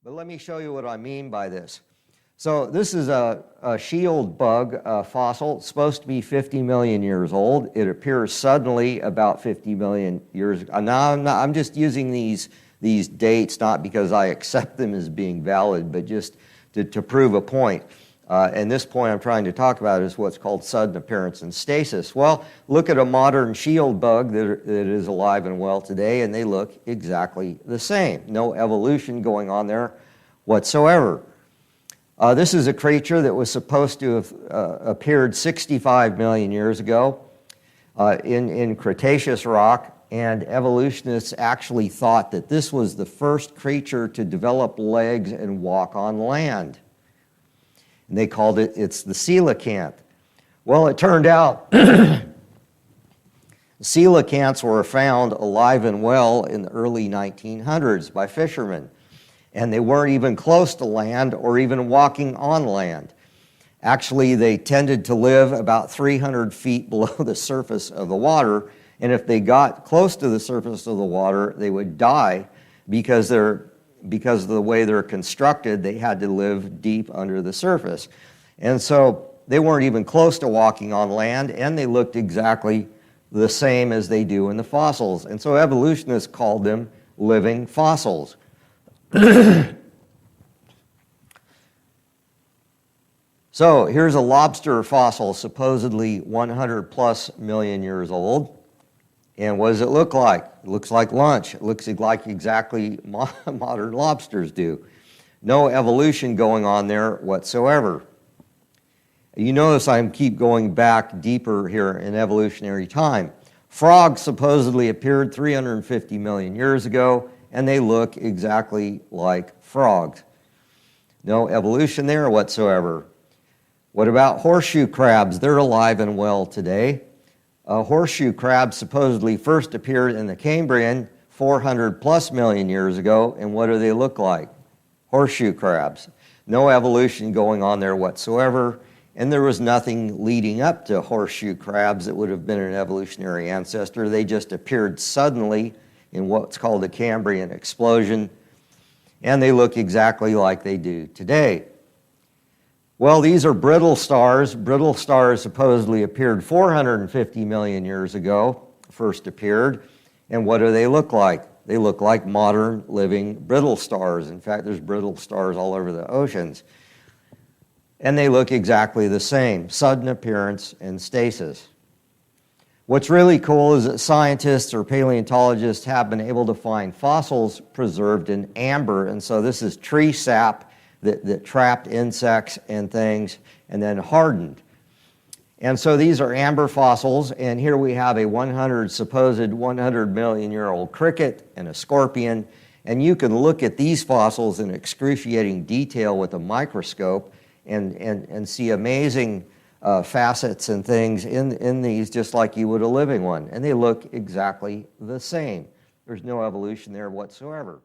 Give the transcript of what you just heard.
But let me show you what I mean by this. So this is a shield bug fossil. It's supposed to be 50 million years old. It appears suddenly about 50 million years ago. Now I'm just using these dates not because I accept them as being valid, but just to prove a point. And this point I'm trying to talk about is what's called sudden appearance and stasis. Well, look at a modern shield bug that is alive and well today, and they look exactly the same. No evolution going on there whatsoever. This is a creature that was supposed to have appeared 65 million years ago in Cretaceous rock, and evolutionists actually thought that this was the first creature to develop legs and walk on land. And they called it's the coelacanth. Well, it turned out coelacanths were found alive and well in the early 1900s by fishermen. And they weren't even close to land or even walking on land. Actually, they tended to live about 300 feet below the surface of the water, and if they got close to the surface of the water, they would die because of the way they're constructed. They had to live deep under the surface. And so they weren't even close to walking on land, and they looked exactly the same as they do in the fossils. And so evolutionists called them living fossils. So here's a lobster fossil, supposedly 100 plus million years old. And what does it look like? It looks like lunch. It looks like exactly modern lobsters do. No evolution going on there whatsoever. You notice I keep going back deeper here in evolutionary time. Frogs supposedly appeared 350 million years ago, and they look exactly like frogs. No evolution there whatsoever. What about horseshoe crabs? They're alive and well today. Horseshoe crabs supposedly first appeared in the Cambrian 400 plus million years ago, and what do they look like? Horseshoe crabs. No evolution going on there whatsoever, and there was nothing leading up to horseshoe crabs that would have been an evolutionary ancestor. They just appeared suddenly in what's called a Cambrian explosion, and they look exactly like they do today. Well, these are brittle stars. Brittle stars supposedly appeared 450 million years ago, first appeared, and what do they look like? They look like modern living brittle stars. In fact, there's brittle stars all over the oceans. And they look exactly the same, sudden appearance and stasis. What's really cool is that scientists or paleontologists have been able to find fossils preserved in amber, and so this is tree sap that trapped insects and things and then hardened. And so these are amber fossils, and here we have a supposed 100 million year old cricket and a scorpion, and you can look at these fossils in excruciating detail with a microscope and see amazing facets and things in these, just like you would a living one. And they look exactly the same. There's no evolution there whatsoever.